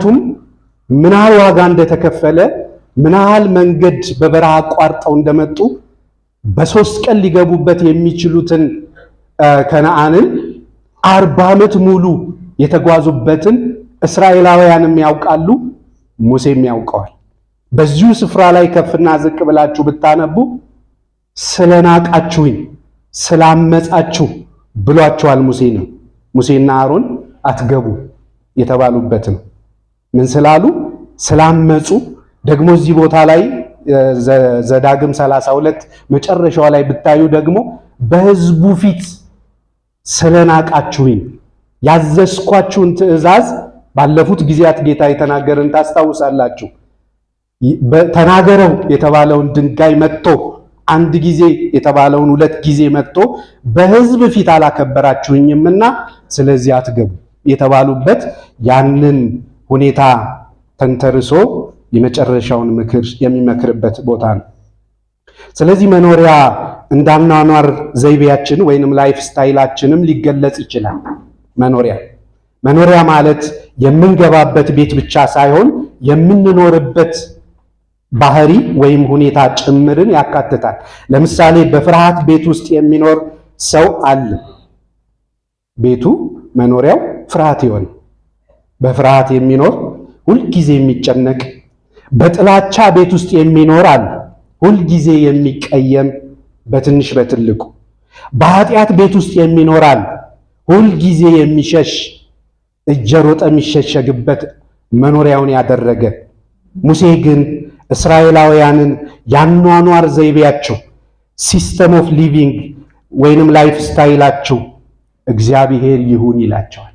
ቱም ምናል ዋጋ እንደተከፈለ ምናል መንገድ በበረሃ አቋርጠው እንደመጡ በ3 ቀን ሊገቡበት የሚችሉትን ከነዓንን 40 ዓመት ሙሉ የተጓዙበትን እስራኤላውያንም ያውቃሉ፣ ሙሴም ያውቀዋል። በዚሁ ስፍራ ላይ ከፍና ዝቅ ብላችሁ ብታነቡ ስለናቃችሁኝ ስላመጻችሁ ብሏቸዋል። ሙሴና አሮን አትገቡ የተባሉበት ነው። ምን ስላሉ? ስላመጹ። ደግሞ እዚህ ቦታ ላይ ዘዳግም 32 መጨረሻው ላይ ብታዩ ደግሞ በሕዝቡ ፊት ስለናቃችሁኝ ያዘዝኳችሁን ትእዛዝ ባለፉት ጊዜያት ጌታ የተናገረን ታስታውሳላችሁ። ተናገረው የተባለውን ድንጋይ መጥቶ 1 ጊዜ የተባለውን 2 ጊዜ መጥቶ በሕዝብ ፊት አላከበራችሁኝምና ስለዚህ አትገቡ የተባሉበት ያንን ሁኔታ ተንተርሶ የመጨረሻውን ምክር የሚመክርበት ቦታ ነው። ስለዚህ መኖሪያ እንዳናኗር ዘይቤያችን ወይንም ላይፍ ስታይላችንም ሊገለጽ ይችላል። መኖሪያ ማለት የምንገባበት ቤት ብቻ ሳይሆን የምንኖርበት ባህሪ ወይም ሁኔታ ጭምርን ያካትታል። ለምሳሌ በፍርሃት ቤት ውስጥ የሚኖር ሰው አለ። ቤቱ መኖሪያው ፍርሃት ይሆን። በፍርሃት የሚኖር ሁልጊዜ የሚጨነቅ፣ በጥላቻ ቤት ውስጥ የሚኖር አለ፣ ሁልጊዜ የሚቀየም በትንሽ በትልቁ። በኃጢአት ቤት ውስጥ የሚኖር አለ፣ ሁልጊዜ የሚሸሽ፣ እየሮጠ የሚሸሸግበት መኖሪያውን ያደረገ። ሙሴ ግን እስራኤላውያንን ያኗኗር ዘይቤያቸው ሲስተም ኦፍ ሊቪንግ ወይንም ላይፍ ስታይላቸው እግዚአብሔር ይሁን ይላቸዋል።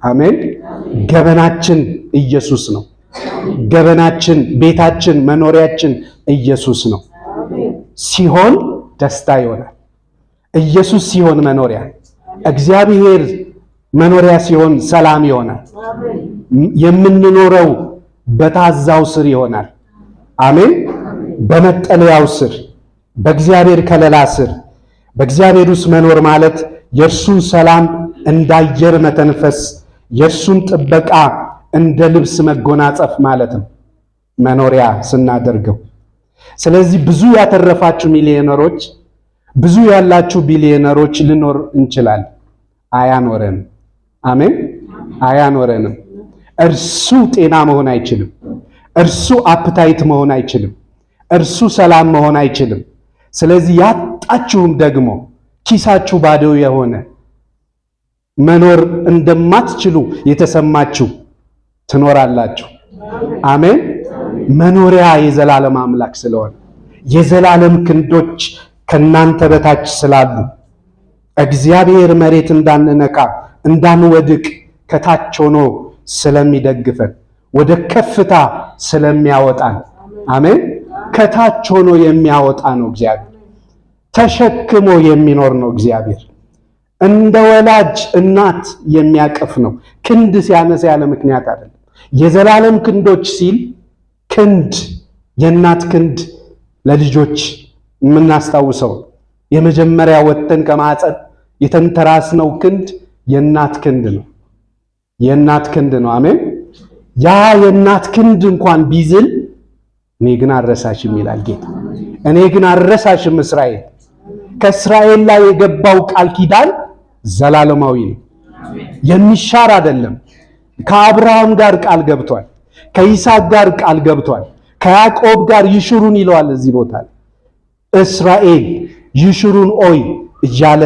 አሜን። ገበናችን ኢየሱስ ነው። ገበናችን፣ ቤታችን፣ መኖሪያችን ኢየሱስ ነው። ሲሆን ደስታ ይሆናል። ኢየሱስ ሲሆን መኖሪያ፣ እግዚአብሔር መኖሪያ ሲሆን ሰላም ይሆናል። የምንኖረው በታዛው ስር ይሆናል። አሜን። በመጠለያው ስር፣ በእግዚአብሔር ከለላ ስር። በእግዚአብሔር ውስጥ መኖር ማለት የእርሱን ሰላም እንዳየር መተንፈስ፣ የእርሱን ጥበቃ እንደ ልብስ መጎናጸፍ ማለት ነው መኖሪያ ስናደርገው። ስለዚህ ብዙ ያተረፋችሁ ሚሊዮነሮች፣ ብዙ ያላችሁ ቢሊዮነሮች ልኖር እንችላለን፣ አያኖረንም። አሜን። አያኖረንም። እርሱ ጤና መሆን አይችልም። እርሱ አፕታይት መሆን አይችልም። እርሱ ሰላም መሆን አይችልም። ስለዚህ ያጣችሁም ደግሞ ኪሳችሁ ባዶ የሆነ መኖር እንደማትችሉ የተሰማችሁ ትኖራላችሁ። አሜን። መኖሪያ የዘላለም አምላክ ስለሆነ የዘላለም ክንዶች ከናንተ በታች ስላሉ እግዚአብሔር መሬት እንዳንነካ እንዳንወድቅ ከታች ሆኖ ስለሚደግፈን ወደ ከፍታ ስለሚያወጣን፣ አሜን። ከታች ሆኖ የሚያወጣ ነው እግዚአብሔር። ተሸክሞ የሚኖር ነው እግዚአብሔር። እንደ ወላጅ እናት የሚያቀፍ ነው። ክንድ ሲያነሳ ያለ ምክንያት አይደለም። የዘላለም ክንዶች ሲል ክንድ፣ የእናት ክንድ ለልጆች የምናስታውሰው የመጀመሪያ ወጥተን ከማፀን የተንተራስነው ክንድ የእናት ክንድ ነው። የእናት ክንድ ነው። አሜን። ያ የእናት ክንድ እንኳን ቢዝል እኔ ግን አልረሳሽም ይላል ጌታ። እኔ ግን አልረሳሽም። እስራኤል ከእስራኤል ላይ የገባው ቃል ኪዳን ዘላለማዊ ነው፣ የሚሻር አይደለም። ከአብርሃም ጋር ቃል ገብቷል፣ ከይስሐቅ ጋር ቃል ገብቷል፣ ከያዕቆብ ጋር ይሽሩን ይለዋል። እዚህ ቦታ እስራኤል ይሽሩን ኦይ እያለ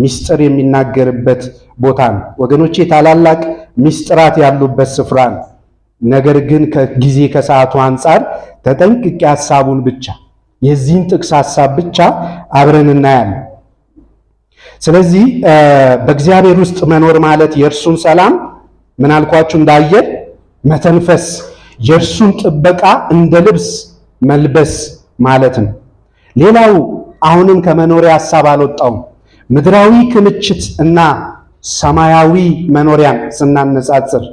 ምስጢር የሚናገርበት ቦታ ነው ወገኖቼ። ታላላቅ ምስጢራት ያሉበት ስፍራ ነው። ነገር ግን ከጊዜ ከሰዓቱ አንጻር ተጠንቅቄ ሐሳቡን ብቻ የዚህን ጥቅስ ሐሳብ ብቻ አብረን እናያለን። ስለዚህ በእግዚአብሔር ውስጥ መኖር ማለት የእርሱን ሰላም ምን አልኳችሁ እንዳየር መተንፈስ፣ የእርሱን ጥበቃ እንደ ልብስ መልበስ ማለት ነው። ሌላው አሁንም ከመኖሪያ ሐሳብ አልወጣውም። ምድራዊ ክምችት እና ሰማያዊ መኖሪያን ስናነጻጽር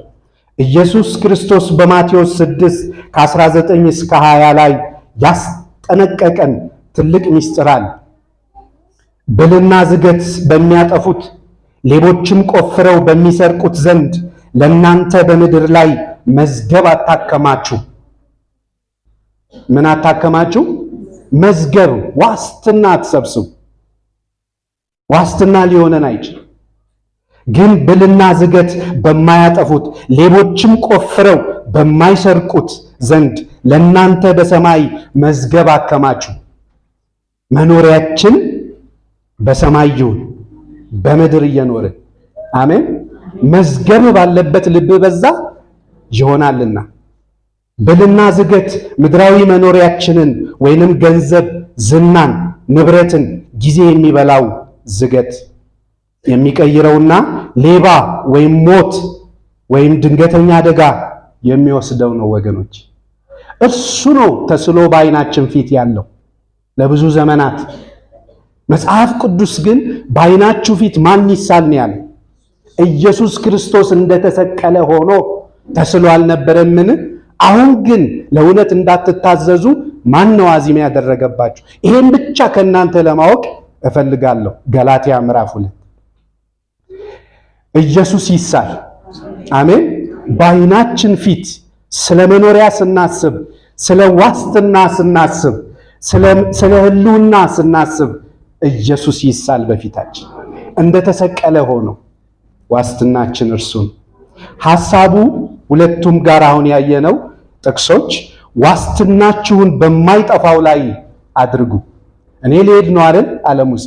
ኢየሱስ ክርስቶስ በማቴዎስ 6 ከ19 እስከ 20 ላይ ያስጠነቀቀን ትልቅ ምስጢር አለ። ብልና ዝገት በሚያጠፉት ሌቦችም ቆፍረው በሚሰርቁት ዘንድ ለእናንተ በምድር ላይ መዝገብ አታከማችሁ። ምን አታከማችሁ? መዝገብ፣ ዋስትና አትሰብስቡ። ዋስትና ሊሆነን አይችልም። ግን ብልና ዝገት በማያጠፉት ሌቦችም ቆፍረው በማይሰርቁት ዘንድ ለእናንተ በሰማይ መዝገብ አከማችሁ። መኖሪያችን በሰማይ ይሁን፣ በምድር እየኖርን አሜን። መዝገብ ባለበት ልብ በዛ ይሆናልና። ብልና ዝገት ምድራዊ መኖሪያችንን ወይንም ገንዘብ፣ ዝናን፣ ንብረትን ጊዜ የሚበላው ዝገት የሚቀይረውና ሌባ ወይም ሞት ወይም ድንገተኛ አደጋ የሚወስደው ነው ወገኖች። እርሱ ነው ተስሎ በዓይናችን ፊት ያለው ለብዙ ዘመናት። መጽሐፍ ቅዱስ ግን በዓይናችሁ ፊት ማን ይሳል ነው ያለው? ኢየሱስ ክርስቶስ እንደተሰቀለ ሆኖ ተስሎ አልነበረምን? አሁን ግን ለእውነት እንዳትታዘዙ ማን ነው አዚም ያደረገባችሁ? ይሄን ብቻ ከእናንተ ለማወቅ እፈልጋለሁ። ገላትያ ምዕራፍ 2 ኢየሱስ ይሳል። አሜን። በዓይናችን ፊት ስለ መኖሪያ ስናስብ፣ ስለ ዋስትና ስናስብ፣ ስለ ሕልውና ስናስብ ኢየሱስ ይሳል በፊታችን እንደተሰቀለ ሆኖ ዋስትናችን እርሱን። ሐሳቡ ሁለቱም ጋር አሁን ያየነው ጥቅሶች ዋስትናችሁን በማይጠፋው ላይ አድርጉ። እኔ ልሄድ ነው አይደል አለ ሙሴ።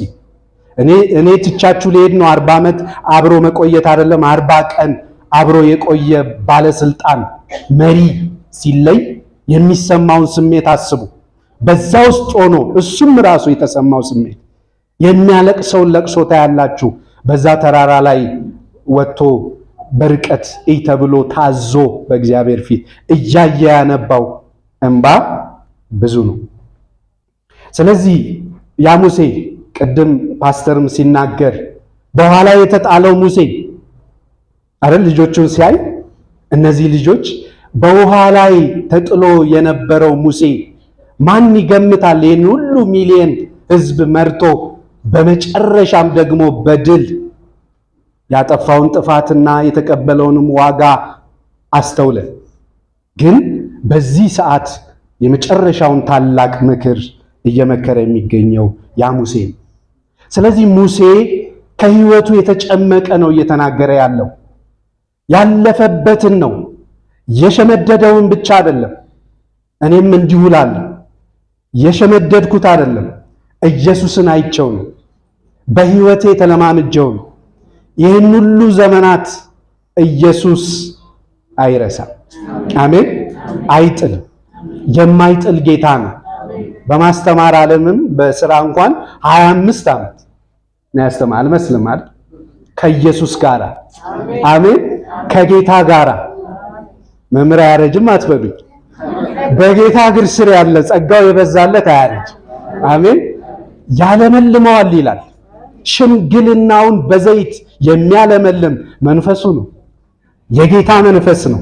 እኔ ትቻችሁ ልሄድ ነው። 40 ዓመት አብሮ መቆየት አይደለም 40 ቀን አብሮ የቆየ ባለስልጣን መሪ ሲለይ የሚሰማውን ስሜት አስቡ። በዛ ውስጥ ሆኖ እሱም ራሱ የተሰማው ስሜት የሚያለቅሰውን ለቅሶ ታያላችሁ። በዛ ተራራ ላይ ወጥቶ በርቀት እይ ተብሎ ታዞ በእግዚአብሔር ፊት እያየ ያነባው እንባ ብዙ ነው። ስለዚህ ያ ሙሴ ቅድም ፓስተርም ሲናገር በኋላ የተጣለው ሙሴ አይደል ልጆቹን ሲያይ እነዚህ ልጆች በውሃ ላይ ተጥሎ የነበረው ሙሴ ማን ይገምታል? ይህን ሁሉ ሚሊዮን ሕዝብ መርቶ በመጨረሻም ደግሞ በድል ያጠፋውን ጥፋትና የተቀበለውንም ዋጋ አስተውለ። ግን በዚህ ሰዓት የመጨረሻውን ታላቅ ምክር እየመከረ የሚገኘው ያ ሙሴ ነው። ስለዚህ ሙሴ ከህይወቱ የተጨመቀ ነው እየተናገረ ያለው። ያለፈበትን ነው፣ የሸመደደውን ብቻ አይደለም። እኔም እንዲሁ እላለሁ፣ የሸመደድኩት አይደለም፣ ኢየሱስን አይቼው ነው፣ በህይወቴ ተለማምጄው ነው። ይህን ሁሉ ዘመናት ኢየሱስ አይረሳም። አሜን። አይጥልም። የማይጥል ጌታ ነው። በማስተማር ዓለምም በስራ እንኳን 25 ዓመት ነው ያስተማር አልመስልም አይደል? ከኢየሱስ ጋር አሜን። ከጌታ ጋር መምህር አያረጅም አትበሉኝ። በጌታ እግር ስር ያለ ጸጋው የበዛለት አያረጅ። አሜን። ያለመልመዋል ይላል። ሽምግልናውን በዘይት የሚያለመልም መንፈሱ ነው፣ የጌታ መንፈስ ነው።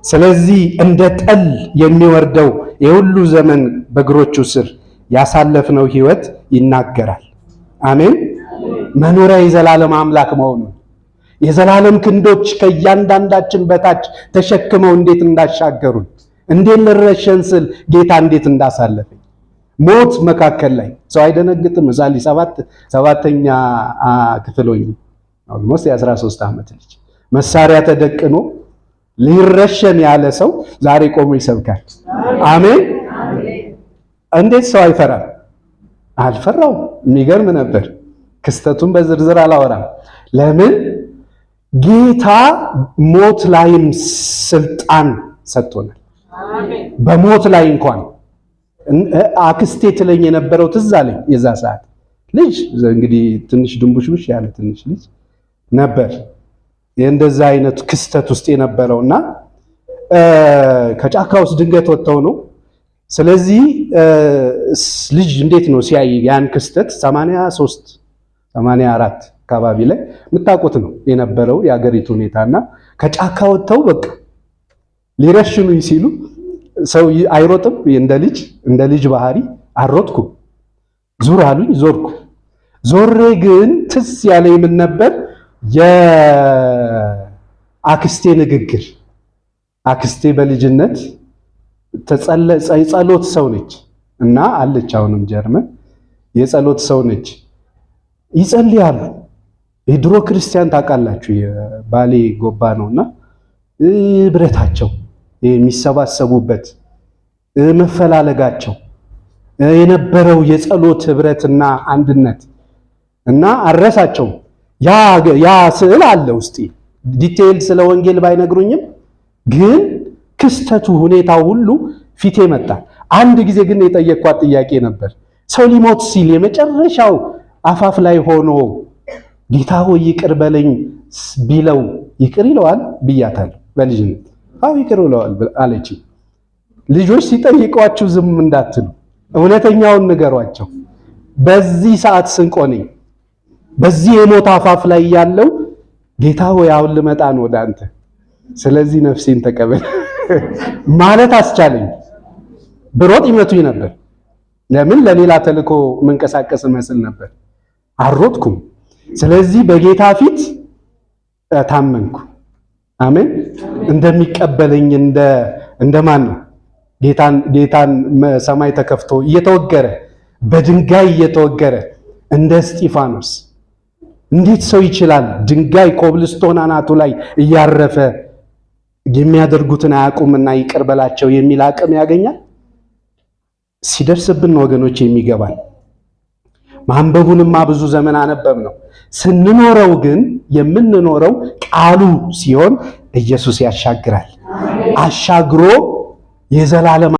ስለዚህ እንደ ጠል የሚወርደው የሁሉ ዘመን በእግሮቹ ስር ያሳለፍነው ህይወት ይናገራል። አሜን። መኖሪያ የዘላለም አምላክ መሆኑን የዘላለም ክንዶች ከእያንዳንዳችን በታች ተሸክመው እንዴት እንዳሻገሩን፣ እንዴት ልረሸን ስል ጌታ እንዴት እንዳሳለፈኝ። ሞት መካከል ላይ ሰው አይደነግጥም። ምሳሌ 7ኛ ክፍል ሆኜ ኦልሞስት የ13 ዓመት ልጅ መሳሪያ ተደቅኖ ሊረሸን ያለ ሰው ዛሬ ቆሞ ይሰብካል። አሜን። እንዴት ሰው አይፈራም? አልፈራው። የሚገርም ነበር። ክስተቱን በዝርዝር አላወራም። ለምን? ጌታ ሞት ላይም ስልጣን ሰጥቶናል። በሞት ላይ እንኳን አክስቴ ትለኝ የነበረው ትዝ አለኝ። የዛ ሰዓት ልጅ እንግዲህ ትንሽ ድንቡሽቡሽ ያለ ትንሽ ልጅ ነበር የእንደዛ አይነት ክስተት ውስጥ የነበረውና ከጫካ ውስጥ ድንገት ወጥተው ነው። ስለዚህ ልጅ እንዴት ነው ሲያይ ያን ክስተት 83 84 አካባቢ ላይ የምታውቁት ነው የነበረው የአገሪቱ ሁኔታና ከጫካ ወጥተው በቃ ሊረሽኑኝ ሲሉ ሰው አይሮጥም። እንደ ልጅ ባህሪ አሮጥኩ። ዙር አሉኝ፣ ዞርኩ። ዞሬ ግን ትዝ ያለኝ ምን ነበር? የአክስቴ ንግግር አክስቴ በልጅነት የጸሎት ሰው ነች እና አለች አሁንም ጀርመን የጸሎት ሰው ነች። ይጸልያሉ። የድሮ ክርስቲያን ታውቃላችሁ የባሌ ጎባ ነውና ህብረታቸው የሚሰባሰቡበት መፈላለጋቸው የነበረው የጸሎት ህብረትና አንድነት እና አረሳቸው። ያ ስዕል አለ ውስጤ። ዲቴይል ስለ ወንጌል ባይነግሩኝም ግን ክስተቱ ሁኔታው ሁሉ ፊቴ መጣ። አንድ ጊዜ ግን የጠየቅኳት ጥያቄ ነበር። ሰው ሊሞት ሲል የመጨረሻው አፋፍ ላይ ሆኖ ጌታ ሆይ ይቅር በለኝ ቢለው ይቅር ይለዋል ብያታለሁ በልጅነት። አዎ ይቅር ይለዋል አለች። ልጆች ሲጠይቋችሁ ዝም እንዳትሉ፣ እውነተኛውን ንገሯቸው። በዚህ ሰዓት ስንቆነኝ በዚህ የሞት አፋፍ ላይ ያለው ጌታ ሆይ አሁን ልመጣ ነው ወደ አንተ፣ ስለዚህ ነፍሴን ተቀበል ማለት አስቻለኝ። ብሮጥ ይመቱኝ ነበር። ለምን ለሌላ ተልኮ መንቀሳቀስ መስል ነበር። አልሮጥኩም። ስለዚህ በጌታ ፊት ታመንኩ። አሜን። እንደሚቀበለኝ እንደማን ነው? ጌታን ሰማይ ተከፍቶ እየተወገረ በድንጋይ እየተወገረ እንደ እስጢፋኖስ እንዴት ሰው ይችላል? ድንጋይ ኮብልስቶን አናቱ ላይ እያረፈ የሚያደርጉትን አያውቁምና ይቅር በላቸው የሚል አቅም ያገኛል። ሲደርስብን ወገኖች የሚገባል። ማንበቡንማ ብዙ ዘመን አነበብ ነው። ስንኖረው ግን የምንኖረው ቃሉ ሲሆን ኢየሱስ ያሻግራል። አሻግሮ የዘላለም